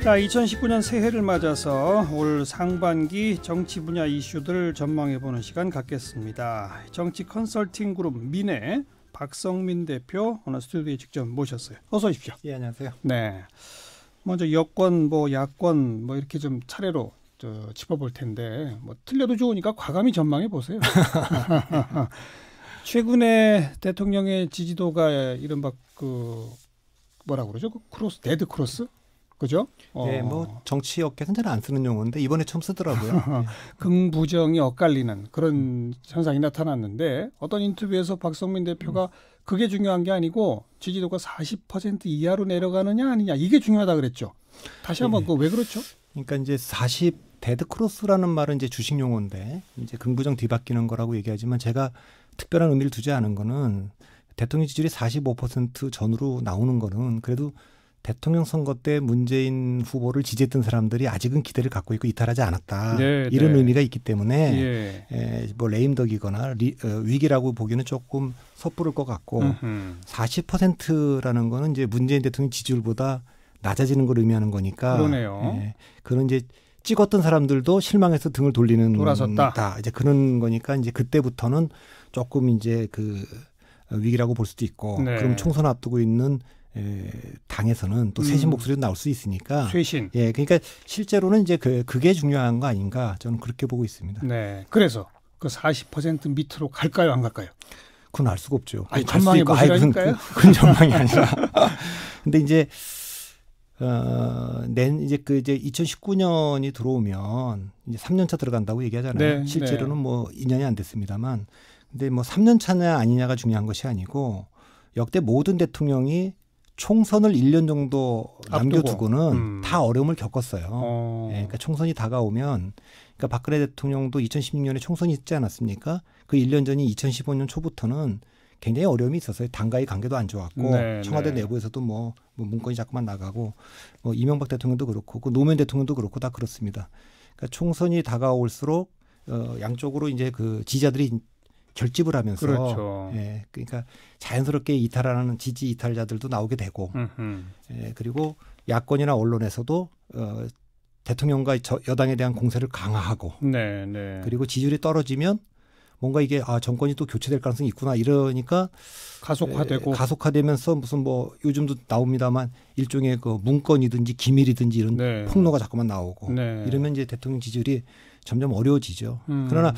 자, 2019년 새해를 맞아서 올 상반기 정치 분야 이슈들 전망해보는 시간 갖겠습니다. 정치 컨설팅 그룹 민의 박성민 대표 오늘 스튜디오에 직접 모셨어요. 어서 오십시오. 예, 안녕하세요. 네, 먼저 여권, 야권 이렇게 좀 차례로 짚어볼 텐데 틀려도 좋으니까 과감히 전망해 보세요. 최근에 대통령의 지지도가 이른바 뭐라고 그러죠? 데드 크로스? 그죠? 네, 정치업계에서는 잘 안 쓰는 용어인데 이번에 처음 쓰더라고요. 긍부정이 엇갈리는 그런 현상이 나타났는데 어떤 인터뷰에서 박성민 대표가 그게 중요한 게 아니고 지지도가 40% 이하로 내려가느냐 아니냐 이게 중요하다 그랬죠. 다시 한번 왜 그렇죠? 그러니까 이제 데드 크로스라는 말은 이제 주식 용어인데 이제 긍부정 뒤바뀌는 거라고 얘기하지만 제가 특별한 의미를 두지 않은 거는 대통령 지지율이 45% 전후로 나오는 거는 그래도 대통령 선거 때 문재인 후보를 지지했던 사람들이 아직은 기대를 갖고 있고 이탈하지 않았다. 네, 이런 의미가 있기 때문에 레임덕이거나 위기라고 보기는 조금 섣부를 것 같고 40%라는 거는 이제 문재인 대통령 지지율보다 낮아지는 걸 의미하는 거니까. 그러네요. 그런 이제 찍었던 사람들도 실망해서 등을 돌아섰다. 이제 그런 거니까 이제 그때부터는 조금 이제 위기라고 볼 수도 있고. 네. 그럼 총선 앞두고 있는 당에서는 또 쇄신 목소리도 나올 수 있으니까. 쇄신. 예, 그러니까 실제로는 이제 그게 중요한 거 아닌가 저는 그렇게 보고 있습니다. 네, 그래서 40% 밑으로 갈까요, 안 갈까요? 그건 알 수가 없죠. 전망해 보시라니까요. 그건 전망이 아니라. 근데 이제 이제 2019년이 들어오면 이제 3년 차 들어간다고 얘기하잖아요. 네, 실제로는 2년이 안 됐습니다만, 근데 3년 차냐 아니냐가 중요한 것이 아니고 역대 모든 대통령이 총선을 1년 정도 남겨두고는 다 어려움을 겪었어요. 그러니까 총선이 다가오면, 그러니까 박근혜 대통령도 2016년에 총선이 있지 않았습니까? 그 1년 전인 2015년 초부터는 굉장히 어려움이 있었어요. 당과의 관계도 안 좋았고, 청와대 내부에서도 문건이 자꾸만 나가고, 이명박 대통령도 그렇고, 노무현 대통령도 그렇고 다 그렇습니다. 그러니까 총선이 다가올수록 양쪽으로 이제 지지자들이 결집을 하면서, 그렇죠. 그러니까 자연스럽게 이탈하는 지지 이탈자들도 나오게 되고, 그리고 야권이나 언론에서도 대통령과 여당에 대한 공세를 강화하고, 그리고 지지율이 떨어지면 뭔가 이게 정권이 또 교체될 가능성이 있구나 이러니까 가속화되면서 무슨 요즘도 나옵니다만 일종의 문건이든지 기밀이든지 이런 폭로가 자꾸만 나오고 이러면 이제 대통령 지지율이 점점 어려워지죠. 그러나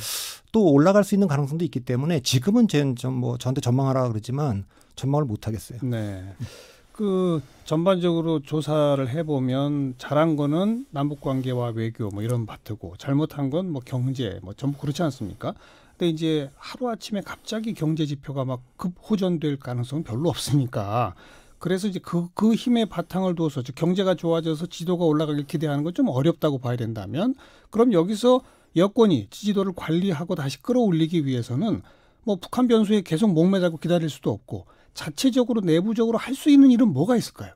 또 올라갈 수 있는 가능성도 있기 때문에 지금은 저한테 전망하라 그러지만 전망을 못 하겠어요. 네. 전반적으로 조사를 해보면 잘한 거는 남북관계와 외교 이런 파트고 잘못한 건 경제 전부 그렇지 않습니까? 근데 이제 하루아침에 갑자기 경제 지표가 급호전될 가능성은 별로 없으니까 그래서 이제 그 힘의 바탕을 두어서 경제가 좋아져서 지도가 올라가길 기대하는 건 좀 어렵다고 봐야 된다면 그럼 여기서 여권이 지지도를 관리하고 다시 끌어올리기 위해서는 북한 변수에 계속 목매달고 기다릴 수도 없고 자체적으로 내부적으로 할 수 있는 일은 뭐가 있을까요?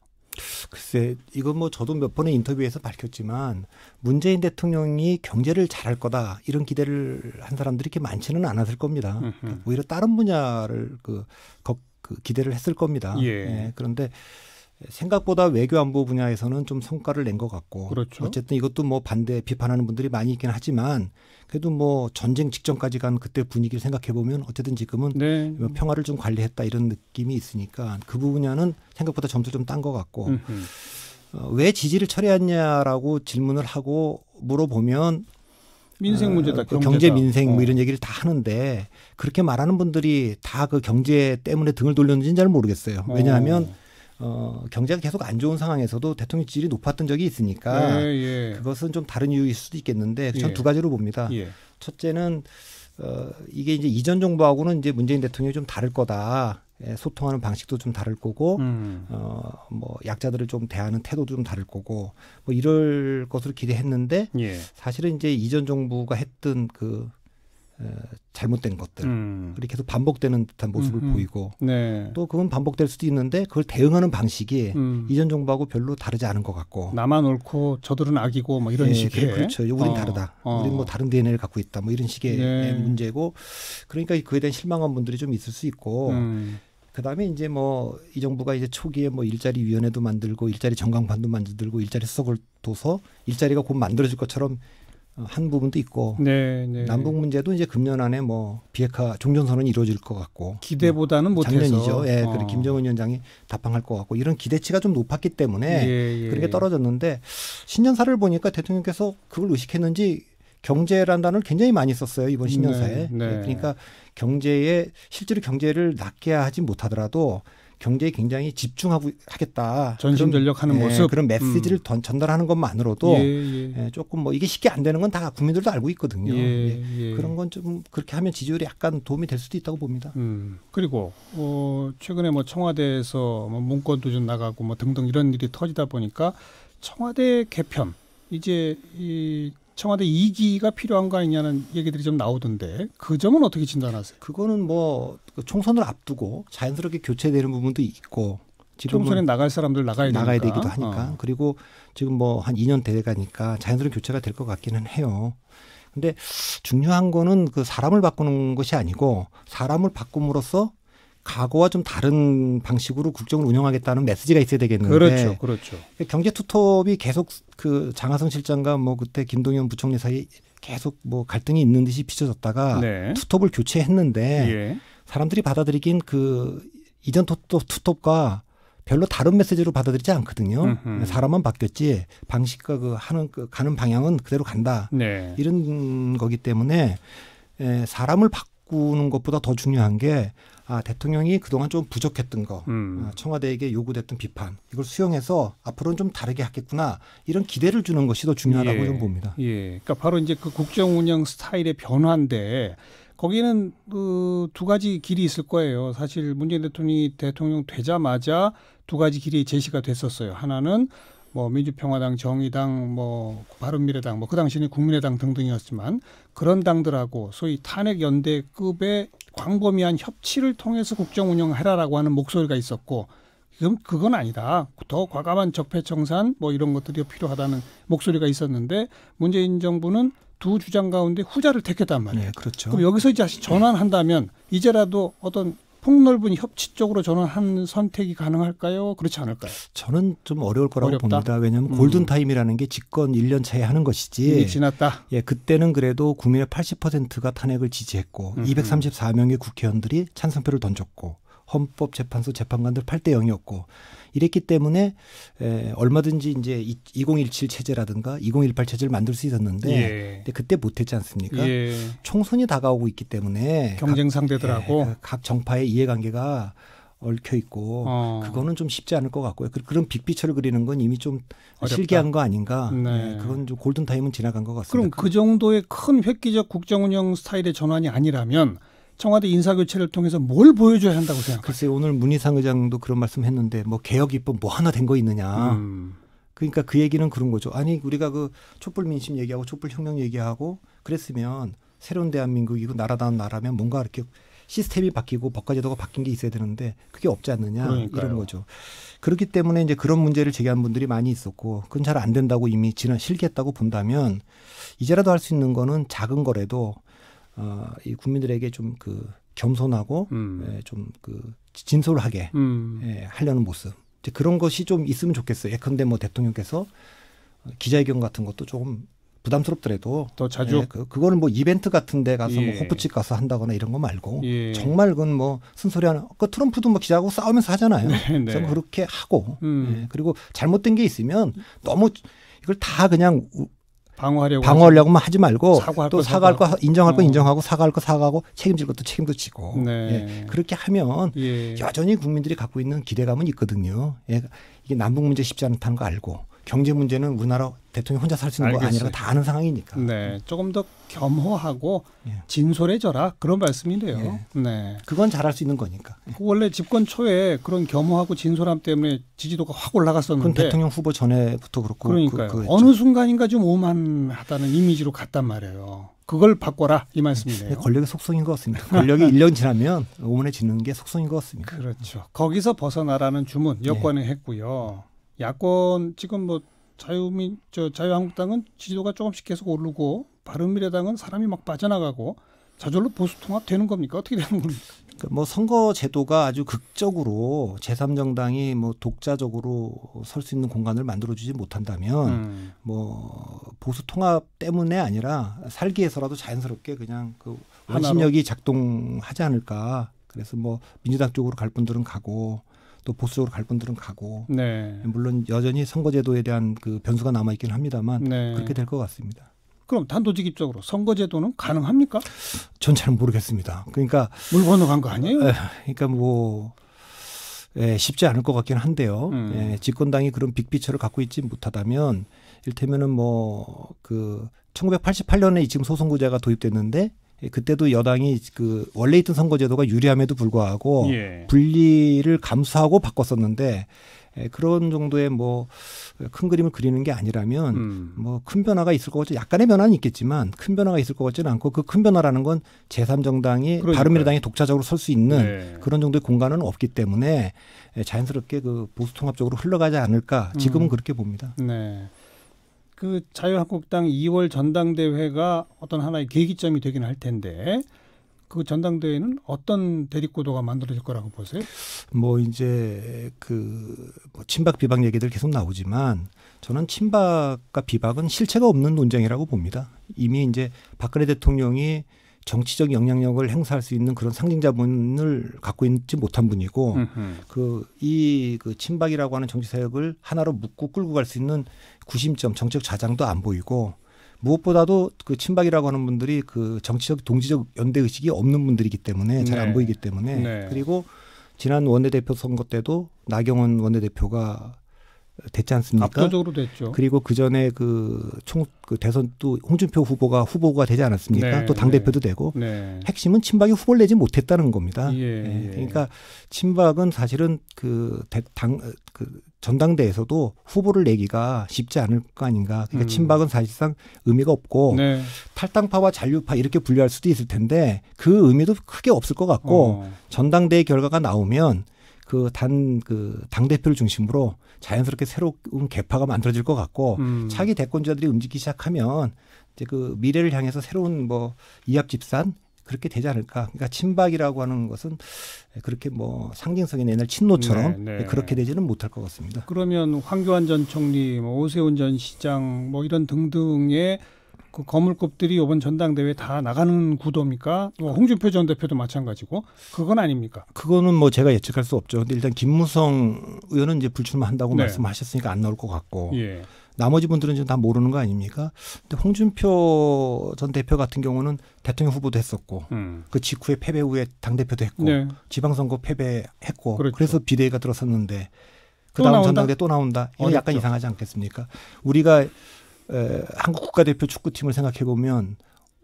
글쎄, 이건 저도 몇 번의 인터뷰에서 밝혔지만 문재인 대통령이 경제를 잘할 거다 이런 기대를 한 사람들이 이렇게 많지는 않았을 겁니다. 오히려 다른 분야를 기대를 했을 겁니다. 그런데 생각보다 외교 안보 분야에서는 좀 성과를 낸 것 같고, 그렇죠. 어쨌든 이것도 비판하는 분들이 많이 있긴 하지만 그래도 전쟁 직전까지 간 그때 분위기를 생각해 보면 어쨌든 지금은 평화를 좀 관리했다 이런 느낌이 있으니까 그 분야는 생각보다 점수 좀 딴 것 같고, 왜 지지를 철회했냐라고 질문을 하고 물어보면 민생 문제다, 경제 민생 이런 얘기를 다 하는데 그렇게 말하는 분들이 다 그 경제 때문에 등을 돌렸는지는 잘 모르겠어요. 왜냐하면 경제가 계속 안 좋은 상황에서도 대통령 지지율이 높았던 적이 있으니까 그것은 좀 다른 이유일 수도 있겠는데 전 두 가지로 봅니다. 첫째는 이게 이제 이전 정부하고는 이제 문재인 대통령이 좀 다를 거다. 소통하는 방식도 좀 다를 거고, 약자들을 좀 대하는 태도도 좀 다를 거고, 이럴 것으로 기대했는데 사실은 이제 이전 정부가 했던 잘못된 것들 그렇게 계속 반복되는 듯한 모습을 보이고 또 그건 반복될 수도 있는데 그걸 대응하는 방식이 이전 정부하고 별로 다르지 않은 것 같고 나만 옳고 저들은 악이고 이런 식의 그렇죠. 우린 다르다. 우린 다른 DNA를 갖고 있다. 이런 식의 문제고 그러니까 그에 대한 실망한 분들이 좀 있을 수 있고 그다음에 이제 뭐 이 정부가 이제 초기에 뭐 일자리 위원회도 만들고 일자리 전광판도 만들고 일자리 수석을 둬서 일자리가 곧 만들어질 것처럼 한 부분도 있고 네, 네. 남북 문제도 이제 금년 안에 뭐 비핵화 종전선언이 이루어질 것 같고 기대보다는 못해서 작년이죠. 예, 그리고 김정은 위원장이 답방할 것 같고 이런 기대치가 좀 높았기 때문에 예. 그렇게 떨어졌는데 신년사를 보니까 대통령께서 그걸 의식했는지 경제라는 단어를 굉장히 많이 썼어요. 이번 신년사에. 네. 예, 그러니까 경제에 실제로 경제를 낮게 하지 못하더라도 경제에 굉장히 집중하고 하겠다. 전심전력하는 모습. 그런 메시지를 전달하는 것만으로도 예. 조금 뭐 이게 쉽게 안 되는 건 다 국민들도 알고 있거든요. 예. 그런 건 좀 그렇게 하면 지지율이 약간 도움이 될 수도 있다고 봅니다. 그리고 최근에 뭐 청와대에서 뭐 문건도 좀 나가고 뭐 등등 이런 일이 터지다 보니까 청와대 개편 이제 이 청와대 2기가 필요한 거 아니냐는 얘기들이 좀 나오던데 그 점은 어떻게 진단하세요? 그거는 뭐 총선을 앞두고 자연스럽게 교체되는 부분도 있고 총선에 나갈 사람들 나가야 되기도 하니까 그리고 지금 뭐 한 2년 돼가니까 자연스러운 교체가 될 것 같기는 해요. 근데 중요한 거는 그 사람을 바꾸는 것이 아니고 사람을 바꿈으로써 과거와 좀 다른 방식으로 국정을 운영하겠다는 메시지가 있어야 되겠는데 그렇죠. 경제 투톱이 계속 그 장하성 실장과 뭐 그때 김동연 부총리 사이 계속 뭐 갈등이 있는 듯이 비춰졌다가 투톱을 교체했는데 사람들이 받아들이긴 그 이전 투톱과 별로 다른 메시지로 받아들이지 않거든요. 사람만 바뀌었지 방식과 가는 방향은 그대로 간다. 이런 거기 때문에 사람을 바꾸는 것보다 더 중요한 게 대통령이 그동안 좀 부족했던 거, 청와대에게 요구됐던 비판, 이걸 수용해서 앞으로는 좀 다르게 하겠구나 이런 기대를 주는 것이 더 중요하다고 좀 봅니다. 그러니까 바로 이제 그 국정 운영 스타일의 변화인데 거기는 그 두 가지 길이 있을 거예요. 사실 문재인 대통령이 대통령 되자마자 두 가지 길이 제시가 됐었어요. 하나는 뭐 민주평화당, 정의당, 뭐 바른미래당, 뭐 그 당시에는 국민의당 등등이었지만 그런 당들하고 소위 탄핵 연대급의 광범위한 협치를 통해서 국정 운영해라라고 하는 목소리가 있었고 그건 아니다. 더 과감한 적폐청산 뭐 이런 것들이 필요하다는 목소리가 있었는데 문재인 정부는 두 주장 가운데 후자를 택했단 말이에요. 그렇죠. 그럼 여기서 이제 다시 전환한다면 이제라도 어떤 폭넓은 협치 쪽으로 전환한 선택이 가능할까요? 그렇지 않을까요? 저는 좀 어려울 거라고 봅니다. 왜냐하면 골든타임이라는 게 집권 1년 차에 하는 것이지. 이미 지났다. 그때는 그래도 국민의 80%가 탄핵을 지지했고 234명의 국회의원들이 찬성표를 던졌고 헌법재판소 재판관들 8대 0이었고 이랬기 때문에 얼마든지 이제 2017 체제라든가 2018 체제를 만들 수 있었는데 근데 그때 못했지 않습니까? 총선이 다가오고 있기 때문에 경쟁 상대들하고 각 정파의 이해관계가 얽혀 있고 그거는 좀 쉽지 않을 것 같고요. 그런 빅피처를 그리는 건 이미 좀 어렵다. 실기한 거 아닌가? 그건 좀 골든타임은 지나간 것 같습니다. 그럼 그 정도의 큰 획기적 국정운영 스타일의 전환이 아니라면 청와대 인사교체를 통해서 뭘 보여줘야 한다고 생각하세요? 글쎄 오늘 문희상 의장도 그런 말씀했는데 뭐 개혁 입법 뭐 하나 된 거 있느냐. 그러니까 그 얘기는 그런 거죠. 아니 우리가 그 촛불 민심 얘기하고 촛불 혁명 얘기하고 그랬으면 새로운 대한민국이고 나라다운 나라면 뭔가 이렇게 시스템이 바뀌고 법과제도가 바뀐 게 있어야 되는데 그게 없지 않느냐. 그러니까요. 이런 거죠. 그렇기 때문에 이제 그런 문제를 제기한 분들이 많이 있었고 그건 잘 안 된다고 이미 실기했다고 본다면 이제라도 할 수 있는 거는 작은 거라도 이 국민들에게 좀 그 겸손하고 좀 그 진솔하게 하려는 모습 이제 그런 것이 좀 있으면 좋겠어요. 예컨대 뭐 대통령께서 기자회견 같은 것도 조금 부담스럽더라도 더 자주 그거는 뭐 이벤트 같은데 가서 뭐 호프집 가서 한다거나 이런 거 말고 정말 그건 뭐 쓴소리 하는 트럼프도 뭐 기자하고 싸우면서 하잖아요. 그래서 그렇게 하고 그리고 잘못된 게 있으면 너무 이걸 다 그냥 방어하려고만 하지 말고 또 사과할 거 인정할 거 인정하고 사과할 거 사과하고 책임질 것도 책임도 지고 그렇게 하면 여전히 국민들이 갖고 있는 기대감은 있거든요. 이게 남북 문제 쉽지 않다는 거 알고 경제 문제는 우리나라 대통령이 혼자 살 수 있는 거 아니라 다 아는 상황이니까. 조금 더 겸허하고 진솔해져라 그런 말씀이네요. 그건 잘할 수 있는 거니까. 원래 집권 초에 그런 겸허하고 진솔함 때문에 지지도가 확 올라갔었는데. 그건 대통령 후보 전에부터 그렇고. 그러니까요. 어느 순간인가 좀 오만하다는 이미지로 갔단 말이에요. 그걸 바꿔라 이 말씀이네요. 권력의 속성인 것 같습니다. 권력이 1년 지나면 오만해지는 게 속성인 것 같습니다. 그렇죠. 거기서 벗어나라는 주문 여권에 했고요. 야권 지금 뭐 자유한국당은 지지도가 조금씩 계속 오르고 바른미래당은 사람이 막 빠져나가고 저절로 보수 통합 되는 겁니까? 어떻게 되는 겁니까? 뭐 선거 제도가 아주 극적으로 제3정당이 뭐 독자적으로 설 수 있는 공간을 만들어주지 못한다면 뭐 보수 통합 때문에 아니라 살기 위해서라도 자연스럽게 그냥 그 원심력이 작동하지 않을까. 그래서 뭐 민주당 쪽으로 갈 분들은 가고 또 보수적으로 갈 분들은 가고 네. 물론 여전히 선거제도에 대한 그 변수가 남아있긴 합니다만 네. 그렇게 될 것 같습니다. 그럼 단도직입적으로 선거제도는 가능합니까? 전 잘 모르겠습니다. 그러니까 물 건너간 거 아니에요? 그러니까 뭐 쉽지 않을 것 같긴 한데요. 집권당이 그런 빅피처를 갖고 있지 못하다면 일테면은 뭐 그 1988년에 지금 소선구제가 도입됐는데 그때도 여당이 그 원래 있던 선거제도가 유리함에도 불구하고 예. 분리를 감수하고 바꿨었는데 그런 정도의 뭐 큰 그림을 그리는 게 아니라면 뭐 큰 변화가 있을 것 같지 약간의 변화는 있겠지만 큰 변화가 있을 것 같지는 않고 그 큰 변화라는 건 제3정당이 바른미래당이 독자적으로 설 수 있는 네. 그런 정도의 공간은 없기 때문에 자연스럽게 그 보수 통합 쪽으로 흘러가지 않을까 지금은 그렇게 봅니다. 네. 그 자유한국당 2월 전당대회가 어떤 하나의 계기점이 되긴 할 텐데 그 전당대회는 어떤 대립구도가 만들어질 거라고 보세요? 뭐 이제 그 뭐 친박 비박 얘기들 계속 나오지만 저는 친박과 비박은 실체가 없는 논쟁이라고 봅니다. 이미 이제 박근혜 대통령이 정치적 영향력을 행사할 수 있는 그런 상징 자본을 갖고 있지 못한 분이고 그 친박이라고 하는 정치 세력을 하나로 묶고 끌고 갈 수 있는 구심점 정책 좌장도 안 보이고 무엇보다도 그 친박이라고 하는 분들이 그 정치적 동지적 연대 의식이 없는 분들이기 때문에 잘 안 보이기 때문에 네. 그리고 지난 원내대표 선거 때도 나경원 원내대표가 됐지 않습니까? 압도적으로 됐죠. 그리고 그 전에 그 대선 또 홍준표 후보가 되지 않았습니까? 네, 또 당 대표도 되고 네. 핵심은 친박이 후보를 내지 못했다는 겁니다. 예. 그러니까 친박은 사실은 그 전당대에서도 후보를 내기가 쉽지 않을 거 아닌가. 그러니까 친박은 사실상 의미가 없고 네. 탈당파와 잔류파 이렇게 분류할 수도 있을 텐데 그 의미도 크게 없을 것 같고 전당대회 결과가 나오면 당 대표를 중심으로 자연스럽게 새로운 개파가 만들어질 것 같고 차기 대권자들이 움직이기 시작하면 이제 그 미래를 향해서 새로운 뭐 이합 집산 그렇게 되지 않을까. 그러니까 친박이라고 하는 것은 그렇게 뭐 상징성이 옛날 친노처럼 그렇게 되지는 못할 것 같습니다. 그러면 황교안 전 총리, 뭐 오세훈 전 시장 뭐 이런 등등의 그 거물급들이 이번 전당대회 다 나가는 구도입니까? 뭐 홍준표 전 대표도 마찬가지고 그건 아닙니까? 그거는 뭐 제가 예측할 수 없죠. 근데 일단 김무성 의원은 이제 불출마한다고 말씀하셨으니까 안 나올 것 같고 나머지 분들은 지금 다 모르는 거 아닙니까? 근데 홍준표 전 대표 같은 경우는 대통령 후보도 했었고 그 직후에 패배 후에 당대표도 했고 지방선거 패배했고 그래서 비대위가 들어섰는데 그다음 전당대회 또 나온다. 이건 약간 이상하지 않겠습니까? 우리가 한국 국가대표 축구팀을 생각해 보면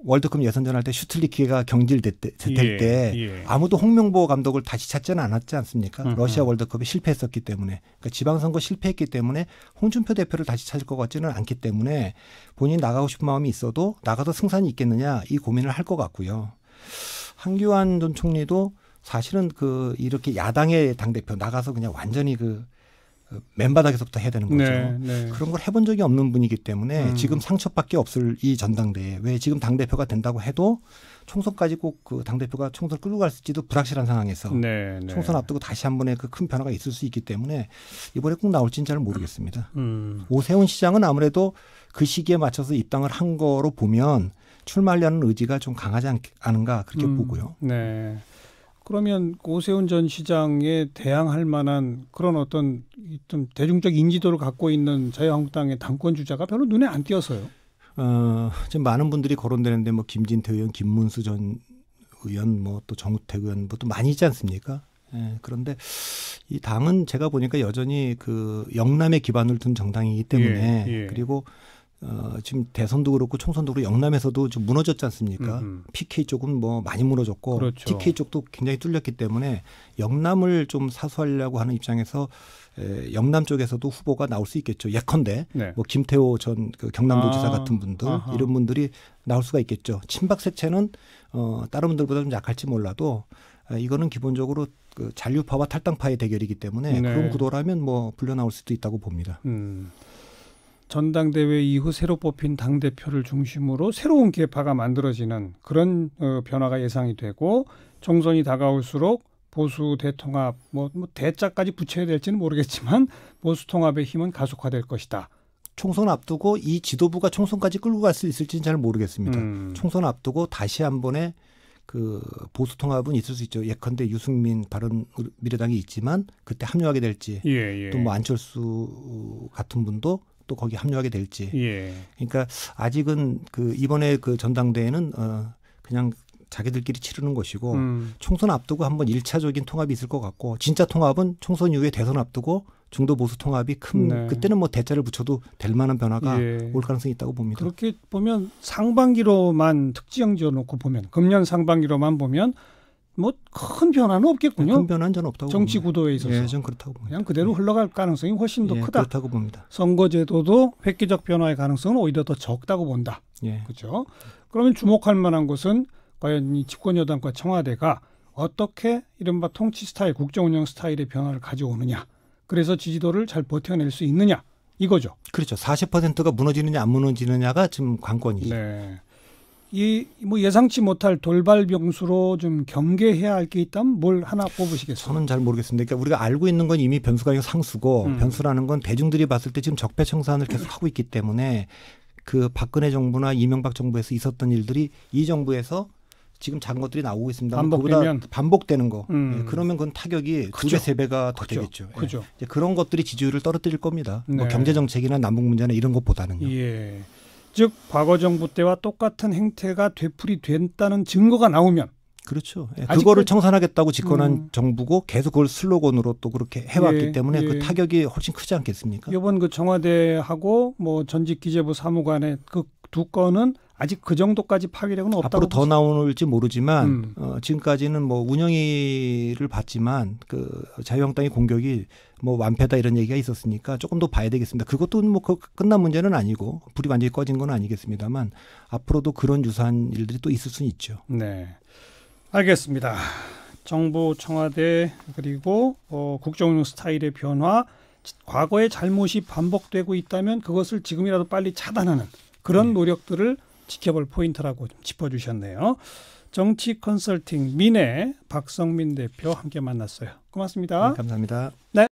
월드컵 예선전 할 때 슈틸리케가 경질될 때 아무도 홍명보 감독을 다시 찾지는 않았지 않습니까? 러시아 월드컵에 실패했었기 때문에 그러니까 지방선거 실패했기 때문에 홍준표 대표를 다시 찾을 것 같지는 않기 때문에 본인이 나가고 싶은 마음이 있어도 나가서 승산이 있겠느냐 이 고민을 할 것 같고요. 황교안 전 총리도 사실은 이렇게 야당의 당대표 나가서 그냥 완전히 맨바닥에서부터 해야 되는 거죠. 그런 걸 해본 적이 없는 분이기 때문에 지금 상처밖에 없을 이 전당대회. 왜 지금 당대표가 된다고 해도 총선까지 꼭 그 당대표가 총선을 끌고 갈지도 불확실한 상황에서 총선 앞두고 다시 한 번의 그 큰 변화가 있을 수 있기 때문에 이번에 꼭 나올지는 잘 모르겠습니다. 오세훈 시장은 아무래도 그 시기에 맞춰서 입당을 한 거로 보면 출마하려는 의지가 좀 강하지 않은가 그렇게 보고요. 네. 그러면 오세훈 전 시장에 대항할 만한 그런 어떤 좀 대중적 인지도를 갖고 있는 자유한국당의 당권 주자가 별로 눈에 안 띄어서요. 지금 많은 분들이 거론되는데 뭐 김진태 의원, 김문수 전 의원, 뭐 또 정우택 의원, 뭐 또 많이 있지 않습니까? 그런데 이 당은 제가 보니까 여전히 그 영남에 기반을 둔 정당이기 때문에 그리고 지금 대선도 그렇고 총선도 그렇고 영남에서도 좀 무너졌지 않습니까? PK 쪽은 뭐 많이 무너졌고 TK 쪽도 굉장히 뚫렸기 때문에 영남을 좀 사수하려고 하는 입장에서 영남 쪽에서도 후보가 나올 수 있겠죠. 예컨대 뭐 김태호 전 경남도지사 같은 분들 이런 분들이 나올 수가 있겠죠. 친박 색채는 다른 분들보다 좀 약할지 몰라도 이거는 기본적으로 그 잔류파와 탈당파의 대결이기 때문에 그런 구도라면 뭐 불려 나올 수도 있다고 봅니다. 전당대회 이후 새로 뽑힌 당대표를 중심으로 새로운 계파가 만들어지는 그런 변화가 예상이 되고 총선이 다가올수록 보수 대통합 뭐 대자까지 붙여야 될지는 모르겠지만 보수 통합의 힘은 가속화될 것이다. 총선 앞두고 이 지도부가 총선까지 끌고 갈 수 있을지는 잘 모르겠습니다. 총선 앞두고 다시 한 번의 그 보수 통합은 있을 수 있죠. 예컨대 유승민 바른미래당이 있지만 그때 합류하게 될지 또 뭐 안철수 같은 분도 또 거기 합류하게 될지. 그러니까 아직은 그 이번에 그 전당대회는 그냥 자기들끼리 치르는 것이고 총선 앞두고 한번 1차적인 통합이 있을 것 같고 진짜 통합은 총선 이후에 대선 앞두고 중도 보수 통합이 큰 그때는 뭐 대자를 붙여도 될 만한 변화가 올 가능성이 있다고 봅니다. 그렇게 보면 상반기로만 특징 지어놓고 보면 금년 상반기로만 보면 뭐 큰 변화는 없겠군요. 큰 변화는 저는 없다고 정치 봅니다. 구도에 있어서. 예, 저는 그렇다고 봅니다. 그냥 그대로 흘러갈 가능성이 훨씬 더 크다. 그렇다고 봅니다. 선거제도도 획기적 변화의 가능성은 오히려 더 적다고 본다. 그렇죠. 그러면 주목할 만한 것은 과연 이 집권여당과 청와대가 어떻게 이른바 통치 스타일, 국정운영 스타일의 변화를 가져오느냐. 그래서 지지도를 잘 버텨낼 수 있느냐. 이거죠. 그렇죠. 40%가 무너지느냐 안 무너지느냐가 지금 관건이죠. 네. 이 뭐 예상치 못할 돌발 병수로 좀 경계해야 할 게 있다면 뭘 하나 뽑으시겠어요? 저는 잘 모르겠습니다. 그러니까 우리가 알고 있는 건 이미 변수가 상수고 변수라는 건 대중들이 봤을 때 지금 적폐청산을 계속 하고 있기 때문에 그 박근혜 정부나 이명박 정부에서 있었던 일들이 이 정부에서 지금 작은 것들이 나오고 있습니다. 반복되면 반복되는 거. 그러면 그건 타격이 그죠. 2배, 3배가 더 되겠죠. 그죠. 이제 그런 것들이 지지율을 떨어뜨릴 겁니다. 뭐 경제 정책이나 남북 문제나 이런 것보다는요. 즉 과거 정부 때와 똑같은 행태가 되풀이됐다는 증거가 나오면 그렇죠. 그거를 청산하겠다고 집권한 정부고 계속 그걸 슬로건으로 또 그렇게 해왔기 때문에 그 타격이 훨씬 크지 않겠습니까? 이번 그 청와대하고 뭐 전직 기재부 사무관의 그 두 건은 아직 그 정도까지 파괴력은 없다고 앞으로 더 나올지 모르지만 지금까지는 뭐 운영위를 봤지만 그 자유한국당의 공격이 뭐 완패다 이런 얘기가 있었으니까 조금 더 봐야 되겠습니다. 그것도 뭐 끝난 문제는 아니고 불이 완전히 꺼진 건 아니겠습니다만 앞으로도 그런 유사한 일들이 또 있을 수는 있죠. 네, 알겠습니다. 정부 청와대 그리고 국정운영 스타일의 변화, 과거의 잘못이 반복되고 있다면 그것을 지금이라도 빨리 차단하는 그런 노력들을 지켜볼 포인트라고 짚어주셨네요. 정치 컨설팅 민의 박성민 대표 함께 만났어요. 고맙습니다. 감사합니다. 네.